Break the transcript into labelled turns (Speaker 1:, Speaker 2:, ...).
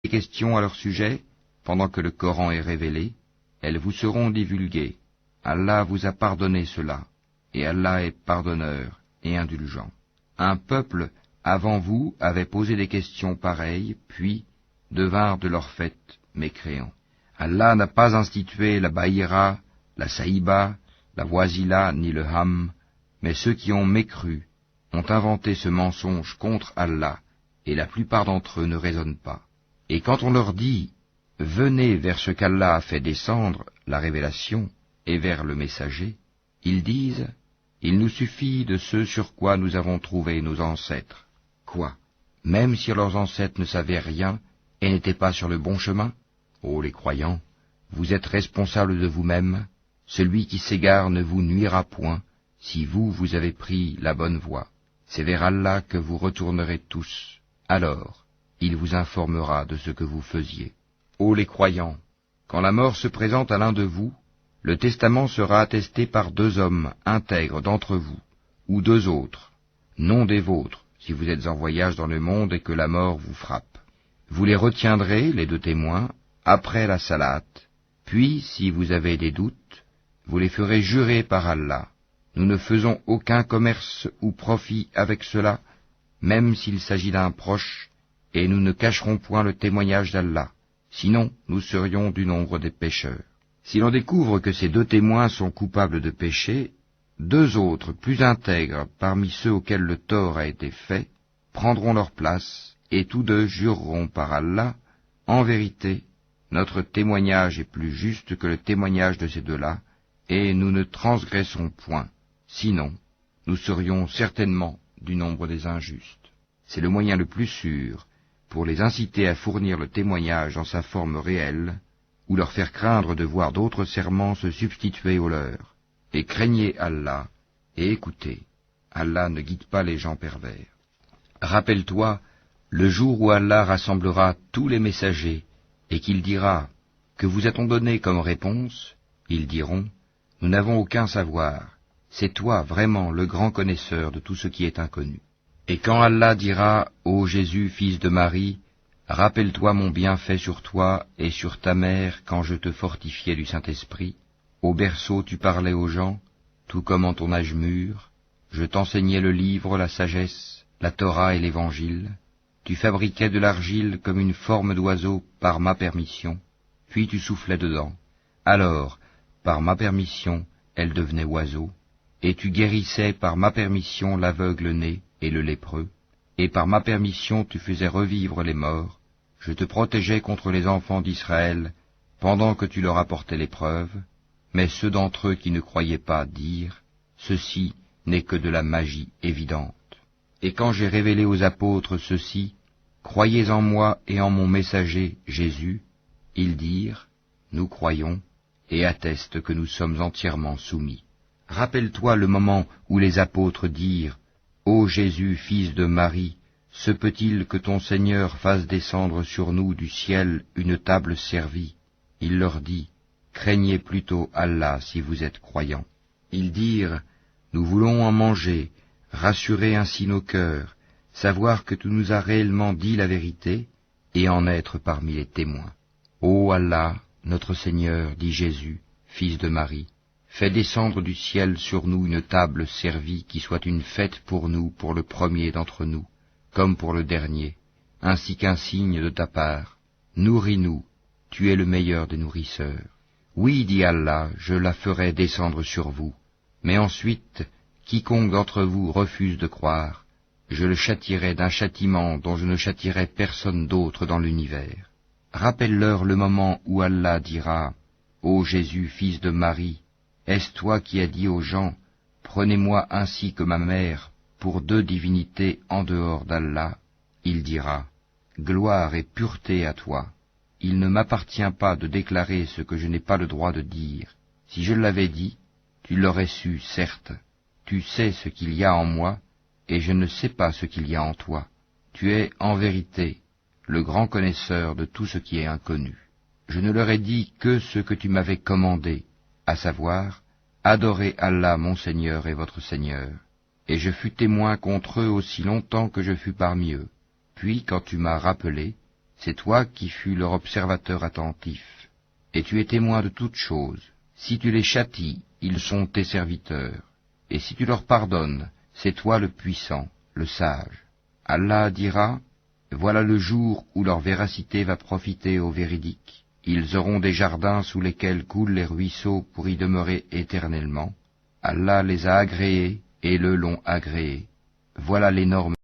Speaker 1: des questions à leur sujet, pendant que le Coran est révélé, elles vous seront divulguées. Allah vous a pardonné cela, et Allah est pardonneur et indulgent. Un peuple avant vous avait posé des questions pareilles, puis devinrent de leur fait mécréants. Allah n'a pas institué la Bahira, la Saïba, la Wazila ni le Ham, mais ceux qui ont mécru ont inventé ce mensonge contre Allah, et la plupart d'entre eux ne raisonnent pas. Et quand on leur dit « Venez vers ce qu'Allah a fait descendre, la révélation, et vers le messager », ils disent « Il nous suffit de ce sur quoi nous avons trouvé nos ancêtres. » Quoi? Même si leurs ancêtres ne savaient rien et n'étaient pas sur le bon chemin? Ô les croyants, vous êtes responsables de vous-mêmes, celui qui s'égare ne vous nuira point, si vous avez pris la bonne voie. C'est vers Allah que vous retournerez tous, alors il vous informera de ce que vous faisiez. Ô les croyants, quand la mort se présente à l'un de vous, le testament sera attesté par 2 hommes intègres d'entre vous, ou 2 autres, non des vôtres, si vous êtes en voyage dans le monde et que la mort vous frappe. Vous les retiendrez, les 2 témoins, après la salate, puis, si vous avez des doutes, vous les ferez jurer par Allah. Nous ne faisons aucun commerce ou profit avec cela, même s'il s'agit d'un proche, et nous ne cacherons point le témoignage d'Allah, sinon nous serions du nombre des pécheurs. Si l'on découvre que ces 2 témoins sont coupables de péché, 2 autres plus intègres parmi ceux auxquels le tort a été fait, prendront leur place, et tous 2 jureront par Allah, en vérité, notre témoignage est plus juste que le témoignage de ces 2-là, et nous ne transgressons point, sinon nous serions certainement du nombre des injustes. C'est le moyen le plus sûr pour les inciter à fournir le témoignage en sa forme réelle, ou leur faire craindre de voir d'autres serments se substituer aux leurs. Et craignez Allah, et écoutez, Allah ne guide pas les gens pervers. Rappelle-toi le jour où Allah rassemblera tous les messagers, et qu'il dira « Que vous a-t-on donné comme réponse ?» Ils diront « Nous n'avons aucun savoir, c'est toi vraiment le grand connaisseur de tout ce qui est inconnu. » Et quand Allah dira « Ô Jésus, fils de Marie, rappelle-toi mon bienfait sur toi et sur ta mère quand je te fortifiais du Saint-Esprit. Au berceau tu parlais aux gens, tout comme en ton âge mûr. Je t'enseignais le livre, la sagesse, la Torah et l'Évangile. Tu fabriquais de l'argile comme une forme d'oiseau par ma permission, puis tu soufflais dedans. Alors, par ma permission, elle devenait oiseau, et tu guérissais par ma permission l'aveugle-né et le lépreux, et par ma permission tu faisais revivre les morts. Je te protégeais contre les enfants d'Israël, pendant que tu leur apportais l'épreuve, mais ceux d'entre eux qui ne croyaient pas dirent, ceci n'est que de la magie évidente. Et quand j'ai révélé aux apôtres ceci, croyez en moi et en mon messager, Jésus, ils dirent, nous croyons, et attestent que nous sommes entièrement soumis. Rappelle-toi le moment où les apôtres dirent, ô Jésus, fils de Marie, se peut-il que ton Seigneur fasse descendre sur nous du ciel une table servie? Il leur dit, craignez plutôt Allah si vous êtes croyants. Ils dirent, nous voulons en manger, rassurer ainsi nos cœurs, savoir que tu nous as réellement dit la vérité, et en être parmi les témoins. Ô Allah, notre Seigneur, dit Jésus, fils de Marie, fais descendre du ciel sur nous une table servie qui soit une fête pour nous, pour le premier d'entre nous, comme pour le dernier, ainsi qu'un signe de ta part. Nourris-nous, tu es le meilleur des nourrisseurs. Oui, dit Allah, je la ferai descendre sur vous, mais ensuite, quiconque d'entre vous refuse de croire, je le châtierai d'un châtiment dont je ne châtierai personne d'autre dans l'univers. Rappelle-leur le moment où Allah dira, ô Jésus, fils de Marie, est-ce toi qui as dit aux gens, prenez-moi ainsi que ma mère, pour 2 divinités en dehors d'Allah? Il dira, gloire et pureté à toi. Il ne m'appartient pas de déclarer ce que je n'ai pas le droit de dire. Si je l'avais dit, tu l'aurais su, certes. Tu sais ce qu'il y a en moi, et je ne sais pas ce qu'il y a en toi. Tu es, en vérité, le grand connaisseur de tout ce qui est inconnu. Je ne leur ai dit que ce que tu m'avais commandé, à savoir, adorez Allah mon Seigneur et votre Seigneur. Et je fus témoin contre eux aussi longtemps que je fus parmi eux. Puis, quand tu m'as rappelé, c'est toi qui fus leur observateur attentif, et tu es témoin de toutes choses. Si tu les châties, ils sont tes serviteurs, et si tu leur pardonnes, c'est toi le puissant, le sage. Allah dira, voilà le jour où leur véracité va profiter aux véridiques. Ils auront des jardins sous lesquels coulent les ruisseaux pour y demeurer éternellement. Allah les a agréés et le l'ont agréé. Voilà l'énorme